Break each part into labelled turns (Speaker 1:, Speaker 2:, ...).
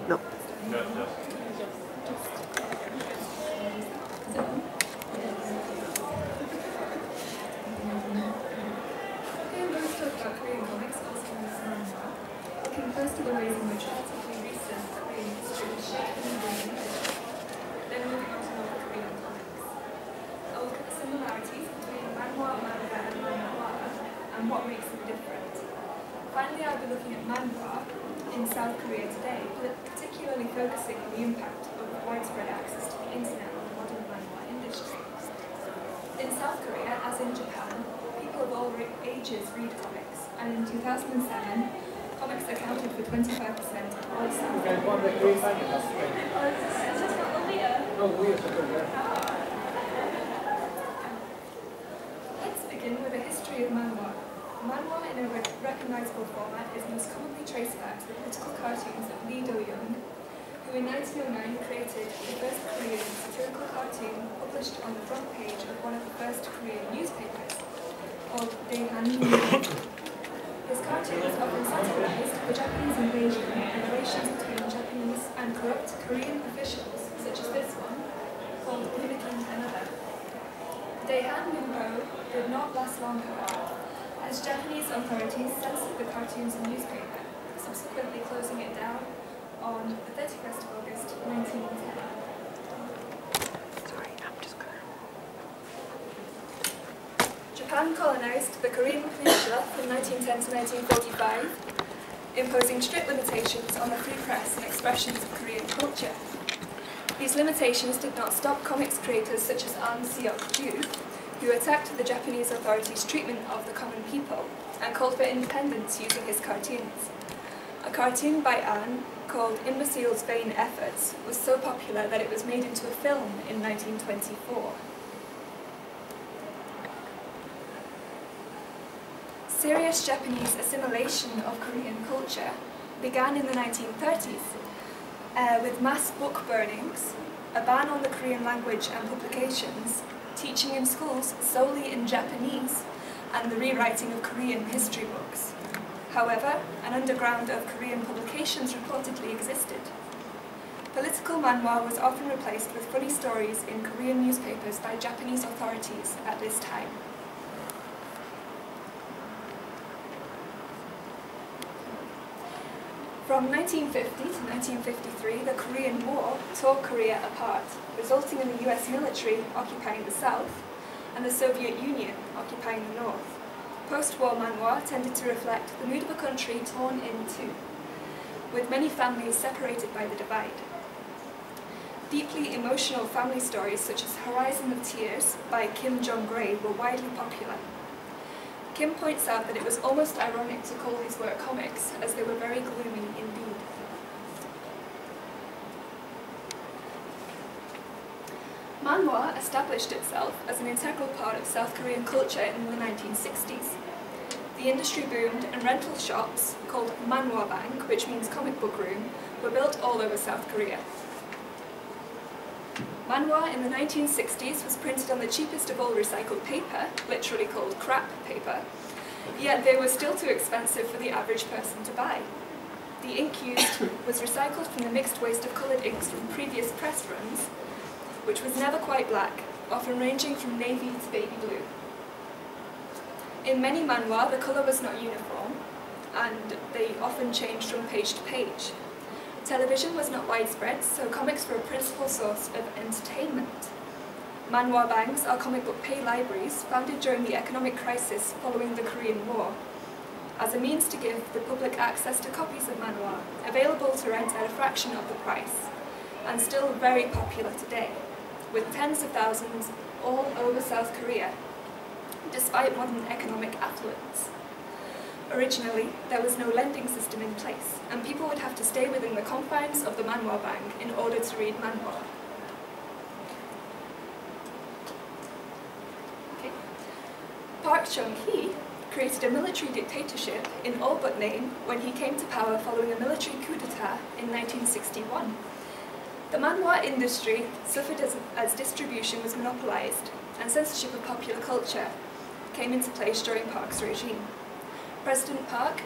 Speaker 1: No.
Speaker 2: Looking first at the ways in which relatively recent Korean history was shaped in the industry, then moving on to North Korean comics. I'll look at the similarities between manhwa, manga, and manhwa, and what makes them different. Finally, I'll be looking at manhwa in South Korea today, particularly focusing on the impact of widespread access to the internet on the modern manhwa industry. In South Korea, as in Japan, people of all ages read comics, and in 2007, comics accounted for 25% of all South Korean books. Let's begin with a history of manhwa. Manhwa in a recognizable format is most commonly traced back to the political cartoons of Lee Do-young, who in 1909 created the first Korean satirical cartoon published on the front page of one of the first Korean newspapers, called Doj-Con. His cartoons often satirized the Japanese invasion and relations between Japanese and corrupt Korean officials, such as this one, called Mimicking Another. Daehan did not last long, however, as Japanese authorities censored the cartoons and newspaper, subsequently closing it down on the 31st of August 1910. Japan colonized the Korean peninsula from 1910 to 1945, imposing strict limitations on the free press and expressions of Korean culture. These limitations did not stop comics creators such as Ahn Seok-ju, who attacked the Japanese authorities' treatment of the common people and called for independence using his cartoons. A cartoon by Ahn, called Imbecile's Vain Efforts, was so popular that it was made into a film in 1924. Serious Japanese assimilation of Korean culture began in the 1930s with mass book burnings, a ban on the Korean language and publications, teaching in schools solely in Japanese, and the rewriting of Korean history books. However, an underground of Korean publications reportedly existed. Political manhwa was often replaced with funny stories in Korean newspapers by Japanese authorities at this time. From 1950 to 1953, the Korean War tore Korea apart, resulting in the US military occupying the south and the Soviet Union occupying the north. Post-war manhwa tended to reflect the mood of a country torn in two, with many families separated by the divide. Deeply emotional family stories such as Horizon of Tears by Kim Jong-gray were widely popular. Kim points out that it was almost ironic to call his work comics, as they were very gloomy indeed. Manhwa established itself as an integral part of South Korean culture in the 1960s. The industry boomed and rental shops, called manhwa bank, which means comic book room, were built all over South Korea. Manhwa in the 1960s was printed on the cheapest of all recycled paper, literally called crap paper, yet they were still too expensive for the average person to buy. The ink used was recycled from the mixed waste of coloured inks from previous press runs, which was never quite black, often ranging from navy to baby blue. In many manhwa, the colour was not uniform, and they often changed from page to page. Television was not widespread, so comics were a principal source of entertainment. Manhwa banks are comic book pay libraries founded during the economic crisis following the Korean War, as a means to give the public access to copies of manhwa, available to rent at a fraction of the price, and still very popular today, with tens of thousands all over South Korea, despite modern economic affluence. Originally, there was no lending system in place, and people would have to stay within the confines of the manhwa bank in order to read manhwa. Okay. Park Chung-hee created a military dictatorship in all but name when he came to power following a military coup d'etat in 1961. The manhwa industry suffered as distribution was monopolized, and censorship of popular culture came into place during Park's regime. President Park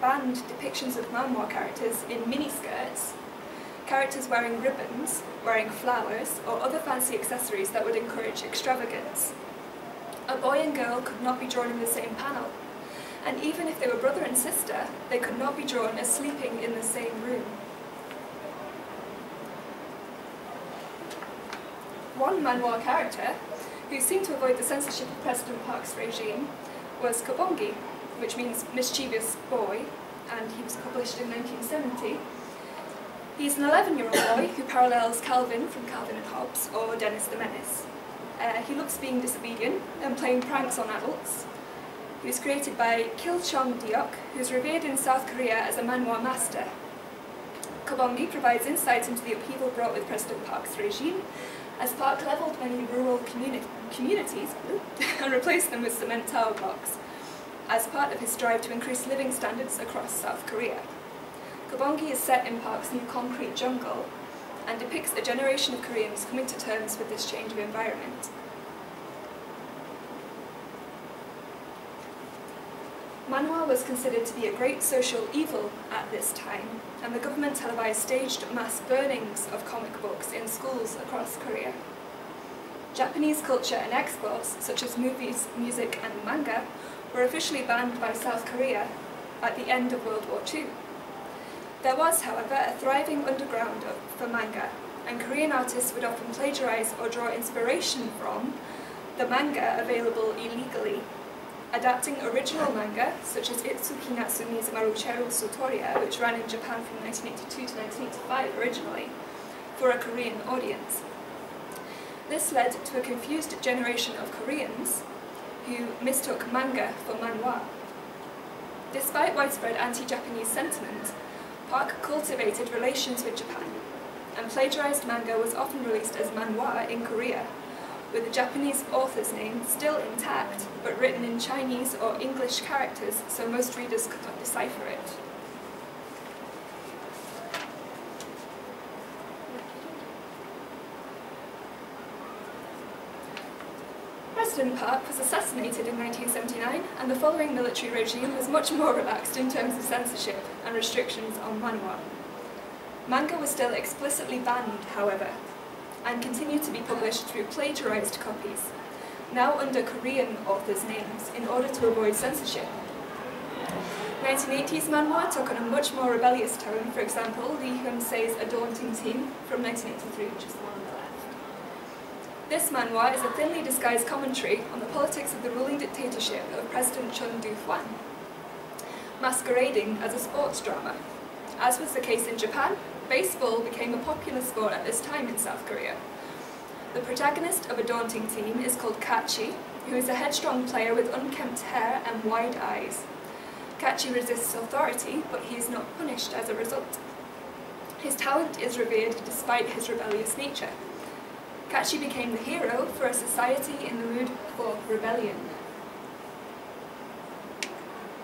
Speaker 2: banned depictions of manhwa characters in miniskirts characters wearing ribbons, wearing flowers, or other fancy accessories that would encourage extravagance. A boy and girl could not be drawn in the same panel, and even if they were brother and sister, they could not be drawn as sleeping in the same room. One manhwa character, who seemed to avoid the censorship of President Park's regime, was Kobongi, which means mischievous boy, and he was published in 1970. He's an 11-year-old boy who parallels Calvin from Calvin and Hobbes, or Dennis the Menace. He loves being disobedient and playing pranks on adults. He was created by Kil Chong-deok, who's revered in South Korea as a manhwa master. Kobongi provides insight into the upheaval brought with President Park's regime, as Park levelled many rural communities and replaced them with cement tower blocks, as part of his drive to increase living standards across South Korea. Kobongi is set in Park's new concrete jungle and depicts a generation of Koreans coming to terms with this change of environment. Manhwa was considered to be a great social evil at this time, and the government televised staged mass burnings of comic books in schools across Korea. Japanese culture and exports, such as movies, music and manga, were officially banned by South Korea at the end of World War II. There was, however, a thriving underground for manga, and Korean artists would often plagiarise or draw inspiration from the manga available illegally, adapting original manga, such as Itsuki Natsumi's Marucheru Sutoria, which ran in Japan from 1982 to 1985 originally, for a Korean audience. This led to a confused generation of Koreans who mistook manga for manhwa. Despite widespread anti-Japanese sentiment, Park cultivated relations with Japan, and plagiarized manga was often released as manhwa in Korea, with the Japanese author's name still intact, but written in Chinese or English characters, so most readers could not decipher it. President Park was assassinated in 1979, and the following military regime was much more relaxed in terms of censorship and restrictions on manhwa. Manga was still explicitly banned, however, and continued to be published through plagiarized copies, now under Korean authors' names, in order to avoid censorship. 1980s manhwa took on a much more rebellious tone. For example, Lee Hyun-se's A Daunting Team from 1983, which is the one on the left. This manhwa is a thinly disguised commentary on the politics of the ruling dictatorship of President Chun Doo-hwan, masquerading as a sports drama. As was the case in Japan, baseball became a popular sport at this time in South Korea. The protagonist of A Daunting Team is called Kachi, who is a headstrong player with unkempt hair and wide eyes. Kachi resists authority, but he is not punished as a result. His talent is revered despite his rebellious nature. Kachi became the hero for a society in the mood for rebellion.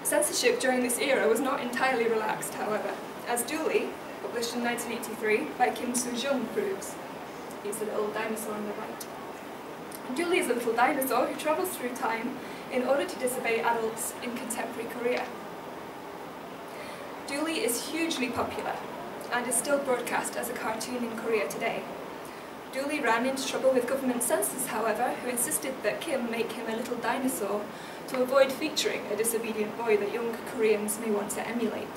Speaker 2: Censorship during this era was not entirely relaxed, however, as Dooley, published in 1983 by Kim Soo-jung, proves. He's the little dinosaur on the right. Dooley is a little dinosaur who travels through time in order to disobey adults in contemporary Korea. Dooley is hugely popular and is still broadcast as a cartoon in Korea today. Dooley ran into trouble with government censors, however, who insisted that Kim make him a little dinosaur to avoid featuring a disobedient boy that young Koreans may want to emulate.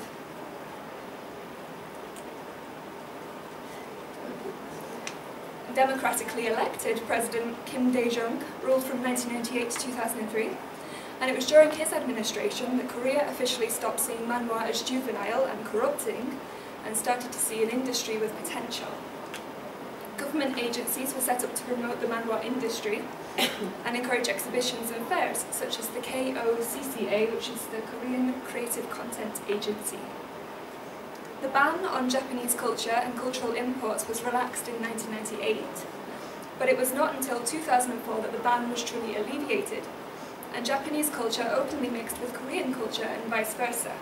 Speaker 2: Democratically elected President Kim Dae-jung ruled from 1998 to 2003, and it was during his administration that Korea officially stopped seeing manhwa as juvenile and corrupting and started to see an industry with potential. Government agencies were set up to promote the manhwa industry and encourage exhibitions and fairs, such as the KOCCA, which is the Korean Creative Content Agency. The ban on Japanese culture and cultural imports was relaxed in 1998, but it was not until 2004 that the ban was truly alleviated, and Japanese culture openly mixed with Korean culture and vice versa.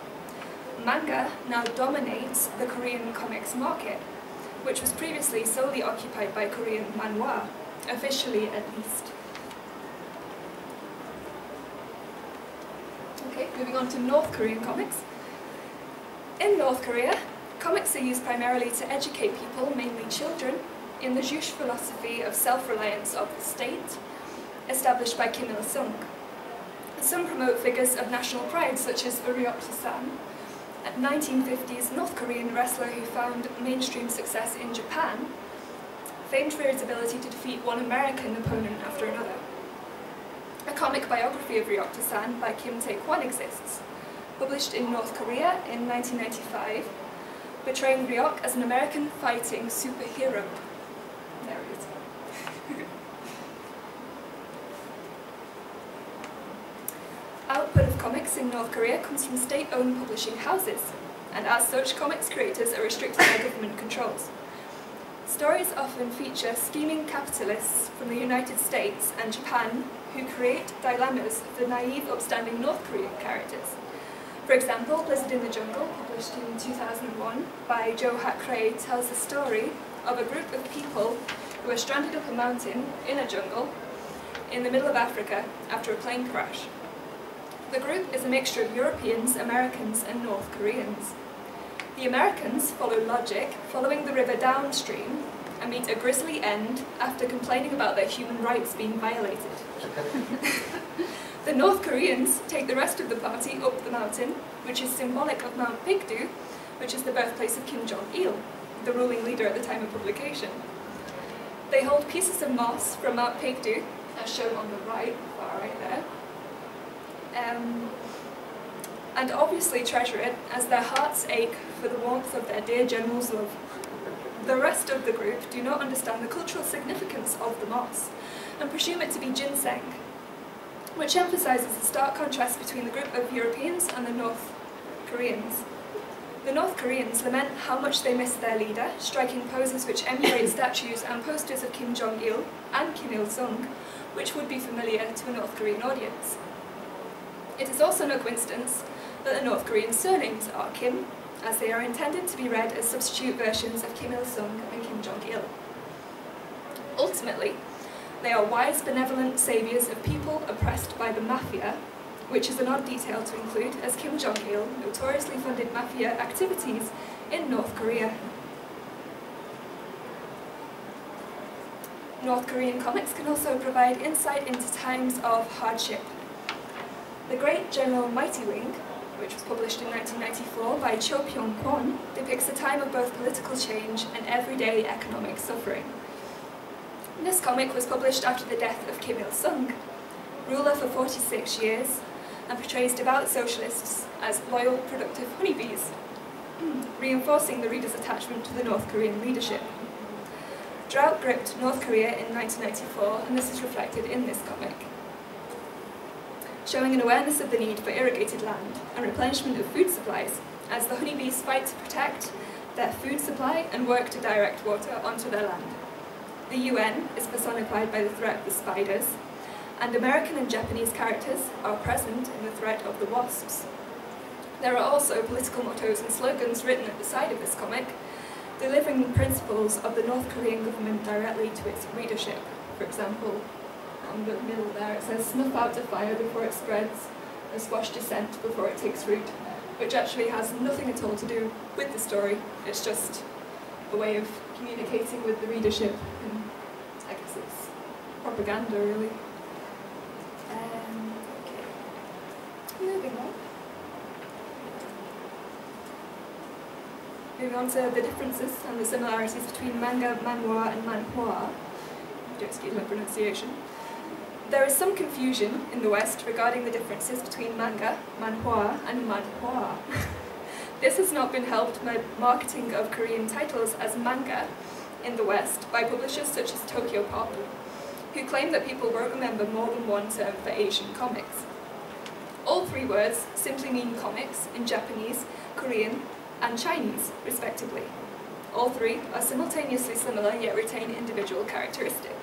Speaker 2: Manga now dominates the Korean comics market, which was previously solely occupied by Korean manhwa, officially at least. Okay, moving on to North Korean comics. In North Korea, Comics are used primarily to educate people, mainly children, in the Juche philosophy of self-reliance of the state, established by Kim Il-sung. Some promote figures of national pride, such as Ryuk-san, a 1950s North Korean wrestler who found mainstream success in Japan, famed for his ability to defeat one American opponent after another. A comic biography of Ryuk-san by Kim Tae-kwon exists, published in North Korea in 1995, portraying Ryuk as an American fighting superhero. There it is. Output of comics in North Korea comes from state-owned publishing houses, and as such, comics creators are restricted by government controls. Stories often feature scheming capitalists from the United States and Japan who create dilemmas for naive, upstanding North Korean characters. For example, Blizzard in the Jungle, published in 2001 by Joe Hack-Ray, tells the story of a group of people who are stranded up a mountain in a jungle in the middle of Africa after a plane crash. The group is a mixture of Europeans, Americans, and North Koreans. The Americans follow logic, following the river downstream, and meet a grisly end after complaining about their human rights being violated. The North Koreans take the rest of the party up the mountain, which is symbolic of Mount Pigdu, which is the birthplace of Kim Jong-il, the ruling leader at the time of publication. They hold pieces of moss from Mount Pigdu, as shown on the right, far right there, and obviously treasure it as their hearts ache for the warmth of their dear general's love. The rest of the group do not understand the cultural significance of the moss and presume it to be ginseng, which emphasises the stark contrast between the group of Europeans and the North Koreans. The North Koreans lament how much they miss their leader, striking poses which emulate statues and posters of Kim Jong-il and Kim Il-sung, which would be familiar to a North Korean audience. It is also no coincidence that the North Korean surnames are Kim, as they are intended to be read as substitute versions of Kim Il-sung and Kim Jong-il. Ultimately, they are wise, benevolent saviours of people oppressed by the mafia, which is an odd detail to include, as Kim Jong-il notoriously funded mafia activities in North Korea. North Korean comics can also provide insight into times of hardship. The Great General Mighty Wing, which was published in 1994 by Cho Pyong-kwon, depicts a time of both political change and everyday economic suffering. This comic was published after the death of Kim Il-sung, ruler for 46 years, and portrays devout socialists as loyal, productive honeybees, reinforcing the reader's attachment to the North Korean leadership. Drought gripped North Korea in 1994, and this is reflected in this comic, showing an awareness of the need for irrigated land and replenishment of food supplies, as the honeybees fight to protect their food supply and work to direct water onto their land. The UN is personified by the threat of the spiders, and American and Japanese characters are present in the threat of the wasps. There are also political mottos and slogans written at the side of this comic, delivering the principles of the North Korean government directly to its readership. For example, on the middle there it says, "Snuff out the fire before it spreads, and squash dissent before it takes root," which actually has nothing at all to do with the story. It's just a way of communicating with the readership, and I guess it's propaganda, really. Okay. Moving on. Moving on to the differences and the similarities between manga, manhwa, and manhwa. Do excuse my pronunciation. There is some confusion in the West regarding the differences between manga, manhwa, and manhwa. This has not been helped by marketing of Korean titles as manga in the West by publishers such as Tokyo Pop, who claim that people won't remember more than one term for Asian comics. All three words simply mean comics in Japanese, Korean, and Chinese, respectively. All three are simultaneously similar yet retain individual characteristics.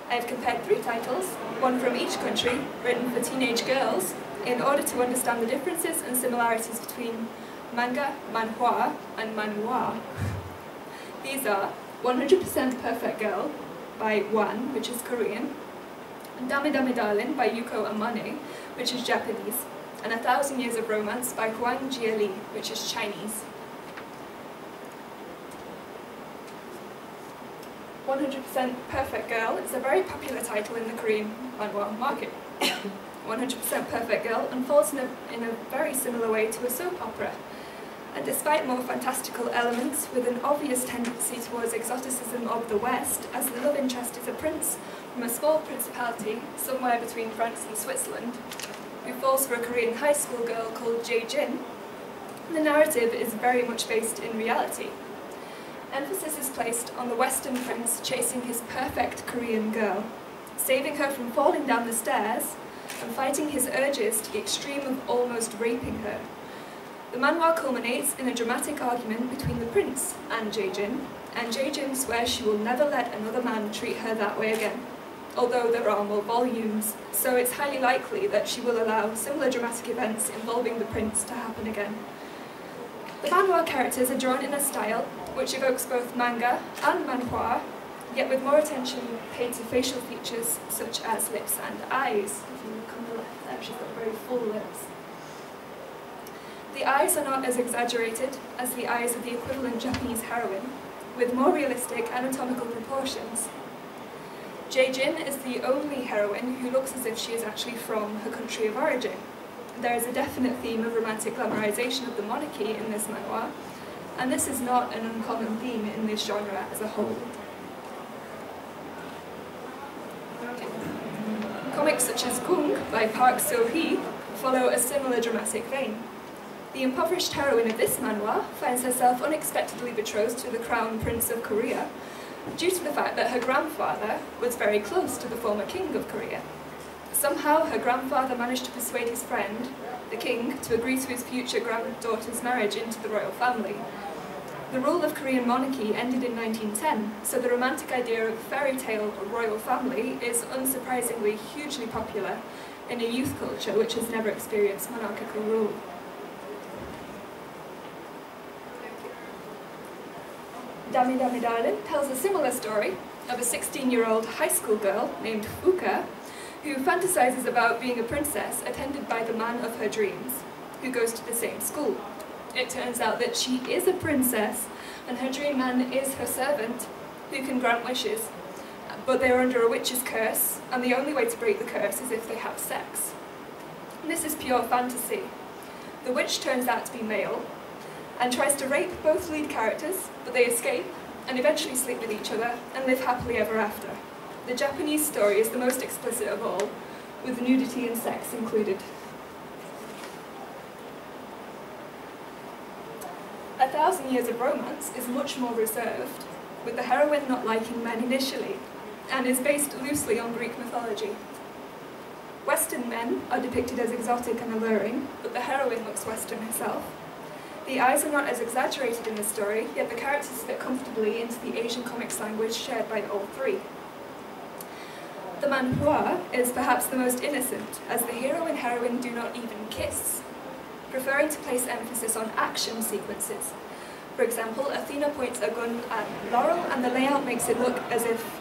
Speaker 2: I have compared three titles, one from each country, written for teenage girls, in order to understand the differences and similarities between manga, manhwa, and manhwa. These are 100% Perfect Girl by Wan, which is Korean, Dame Dame Darling by Yuko Amane, which is Japanese, and 1,000 Years of Romance by Huang Jieli, which is Chinese. 100% Perfect Girl is a very popular title in the Korean manhwa market. 100% Perfect Girl unfolds in a very similar way to a soap opera. And despite more fantastical elements, with an obvious tendency towards exoticism of the West, as the love interest is a prince from a small principality somewhere between France and Switzerland, who falls for a Korean high school girl called Jae-jin, the narrative is very much based in reality. Emphasis is placed on the Western prince chasing his perfect Korean girl, saving her from falling down the stairs, and fighting his urges to the extreme of almost raping her. The manhwa culminates in a dramatic argument between the prince and Jae-jin swears she will never let another man treat her that way again, although there are more volumes, so it's highly likely that she will allow similar dramatic events involving the prince to happen again. The manhwa characters are drawn in a style which evokes both manga and manhwa, yet with more attention paid to facial features such as lips and eyes. If you look on the left there, she's got very full lips. The eyes are not as exaggerated as the eyes of the equivalent Japanese heroine, with more realistic anatomical proportions. Jae-jin is the only heroine who looks as if she is actually from her country of origin. There is a definite theme of romantic glamorization of the monarchy in this manhwa, and this is not an uncommon theme in this genre as a whole. Comics such as Gung by Park So-hee follow a similar dramatic vein. The impoverished heroine of this manhwa finds herself unexpectedly betrothed to the Crown Prince of Korea due to the fact that her grandfather was very close to the former king of Korea. Somehow her grandfather managed to persuade his friend, the king, to agree to his future granddaughter's marriage into the royal family. The rule of Korean monarchy ended in 1910, so the romantic idea of a fairy tale royal family is unsurprisingly hugely popular in a youth culture which has never experienced monarchical rule. Dami Dami Darling tells a similar story of a 16-year-old high school girl named Fuka who fantasizes about being a princess attended by the man of her dreams, who goes to the same school. It turns out that she is a princess, and her dream man is her servant, who can grant wishes, but they are under a witch's curse, and the only way to break the curse is if they have sex. This is pure fantasy. The witch turns out to be male, and tries to rape both lead characters, but they escape, and eventually sleep with each other, and live happily ever after. The Japanese story is the most explicit of all, with nudity and sex included. 1,000 Years of Romance is much more reserved, with the heroine not liking men initially, and is based loosely on Greek mythology. Western men are depicted as exotic and alluring, but the heroine looks Western herself. The eyes are not as exaggerated in the story, yet the characters fit comfortably into the Asian comics language shared by all three. The manhwa is perhaps the most innocent, as the hero and heroine do not even kiss, preferring to place emphasis on action sequences. For example, Athena points a gun at Laurel, and the layout makes it look as if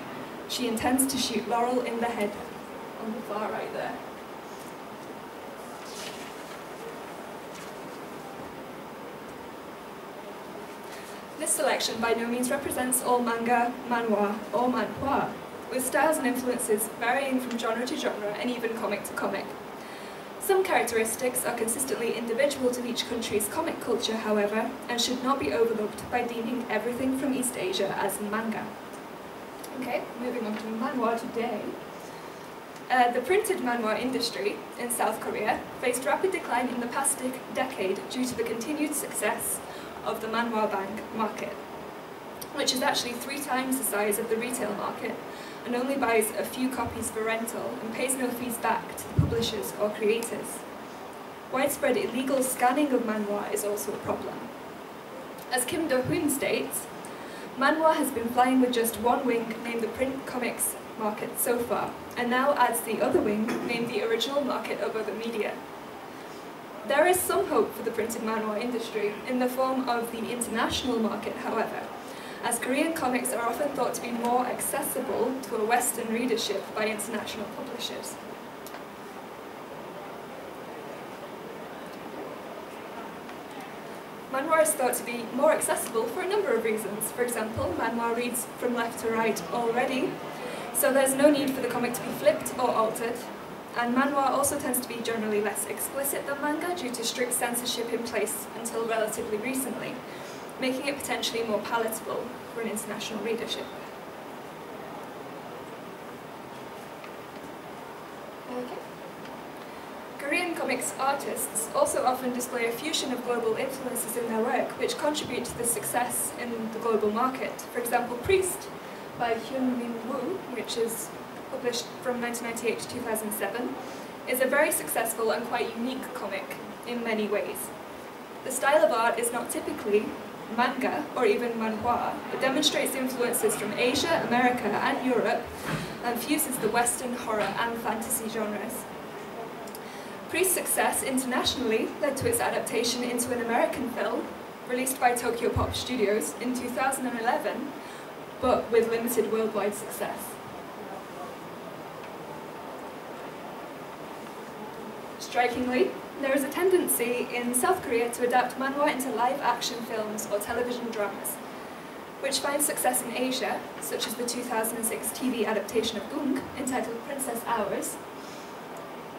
Speaker 2: she intends to shoot Laurel in the head, on the far right there. This selection by no means represents all manga, manhwa, or manhwa, with styles and influences varying from genre to genre and even comic to comic. Some characteristics are consistently individual to each country's comic culture, however, and should not be overlooked by deeming everything from East Asia as manga. Okay, moving on to manhwa today. The printed manhwa industry in South Korea faced rapid decline in the past decade due to the continued success of the manhwa bank market, which is actually 3 times the size of the retail market and only buys a few copies for rental and pays no fees back to the publishers or creators. Widespread illegal scanning of manhwa is also a problem. As Kim Do-hoon states, manhwa has been flying with just one wing named the print comics market so far, and now adds the other wing named the original market of other media. There is some hope for the printed manhwa industry in the form of the international market, however, as Korean comics are often thought to be more accessible to a Western readership by international publishers. Manhwa is thought to be more accessible for a number of reasons. For example, manhwa reads from left to right already, so there's no need for the comic to be flipped or altered. And manhwa also tends to be generally less explicit than manga due to strict censorship in place until relatively recently, making it potentially more palatable for an international readership. Okay. Korean comics artists also often display a fusion of global influences in their work, which contribute to the success in the global market. For example, Priest by Hyun Min Woo, which is published from 1998 to 2007, is a very successful and quite unique comic in many ways. The style of art is not typically manga or even manhwa, but demonstrates influences from Asia, America and Europe, and fuses the Western horror and fantasy genres. Priest's success internationally led to its adaptation into an American film, released by Tokyo Pop Studios in 2011, but with limited worldwide success. Strikingly, there is a tendency in South Korea to adapt manhwa into live-action films or television dramas, which find success in Asia, such as the 2006 TV adaptation of Gung, entitled Princess Hours,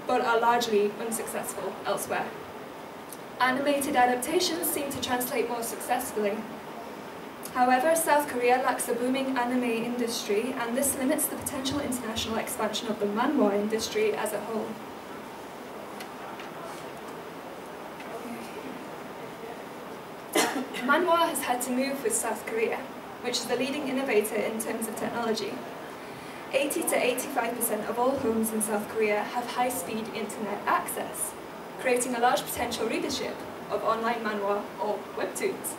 Speaker 2: but are largely unsuccessful elsewhere. Animated adaptations seem to translate more successfully. However, South Korea lacks a booming anime industry, and this limits the potential international expansion of the manhwa industry as a whole. Manhwa has had to move with South Korea, which is the leading innovator in terms of technology. 80 to 85% of all homes in South Korea have high-speed internet access, creating a large potential readership of online manhwa or webtoons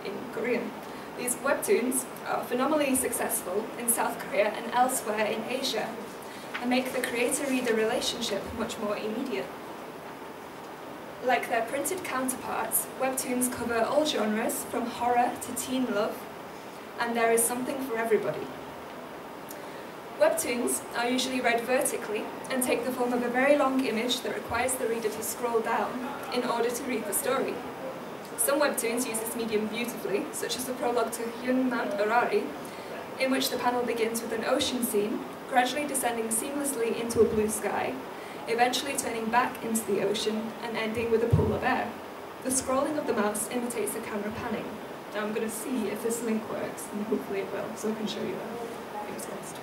Speaker 2: in Korean. These webtoons are phenomenally successful in South Korea and elsewhere in Asia, and make the creator-reader relationship much more immediate. Like their printed counterparts, webtoons cover all genres, from horror to teen love, and there is something for everybody. Webtoons are usually read vertically and take the form of a very long image that requires the reader to scroll down in order to read the story. Some webtoons use this medium beautifully, such as the prologue to Hyunman Arari, in which the panel begins with an ocean scene, gradually descending seamlessly into a blue sky, eventually turning back into the ocean and ending with a pool of air. The scrolling of the mouse imitates a camera panning. Now I'm going to see if this link works, and hopefully it will, so I can show you that. Fingers crossed.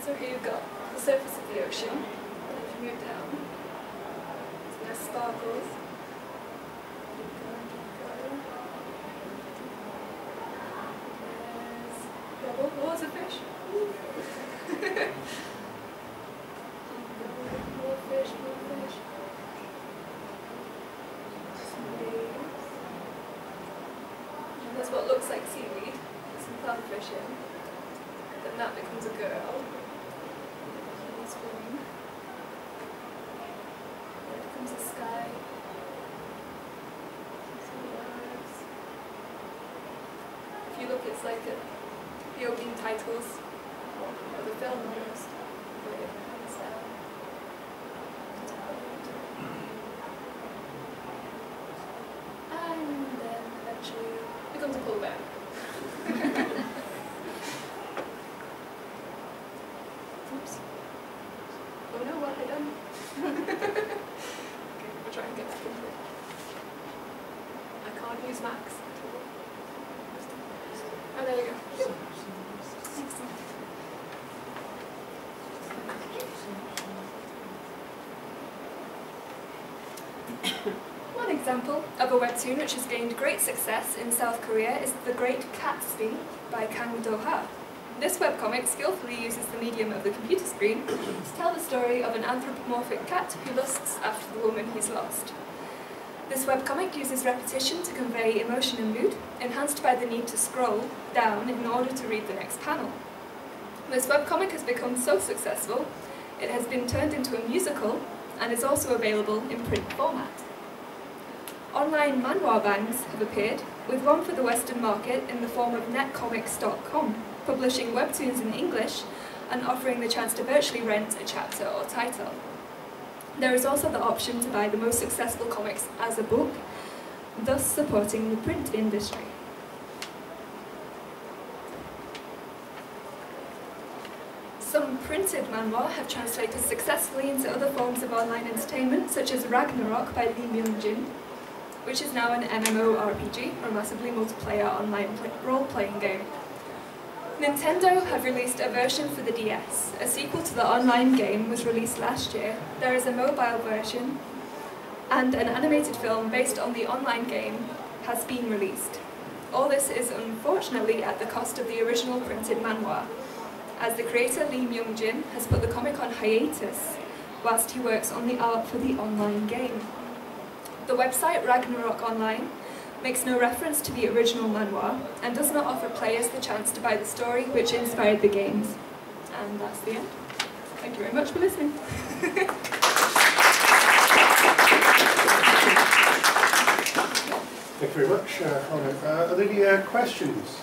Speaker 2: So here you've got the surface of the ocean, and if you move down, so there's sparkles. There's bubbles of fish. More fish, more fish. Some waves. And there's what looks like seaweed, with some clownfish in. Then that becomes a girl. Swimming. There comes the sky. Some words. If you look, it's like the opening titles of the film almost. Where it comes down. And then eventually becomes a polar bear. Oops. Oh no, what have I done? Okay, we'll try and get back into it. I can't use Max. Oh, there we go. Excellent. One example of a webtoon which has gained great success in South Korea is The Great Gatsby by Kang Do-ha. This webcomic skillfully uses the medium of the computer screen to tell the story of an anthropomorphic cat who lusts after the woman he's lost. This webcomic uses repetition to convey emotion and mood, enhanced by the need to scroll down in order to read the next panel. This webcomic has become so successful, it has been turned into a musical and is also available in print format. Online manhwa banks have appeared, with one for the Western market in the form of netcomics.com, publishing webtoons in English and offering the chance to virtually rent a chapter or title. There is also the option to buy the most successful comics as a book, thus supporting the print industry. Some printed manhwa have translated successfully into other forms of online entertainment, such as Ragnarok by Lee Myung-jin, which is now an MMORPG, or massively multiplayer online role-playing game. Nintendo have released a version for the DS. A sequel to the online game was released last year. There is a mobile version, and an animated film based on the online game has been released. All this is unfortunately at the cost of the original printed manhwa, as the creator Lee Myung-jin has put the comic on hiatus whilst he works on the art for the online game. The website Ragnarok Online makes no reference to the original manhwa and does not offer players the chance to buy the story which inspired the games. And that's the end. Thank you very much for listening.
Speaker 1: Thank you very much, Hannah. Are there any questions?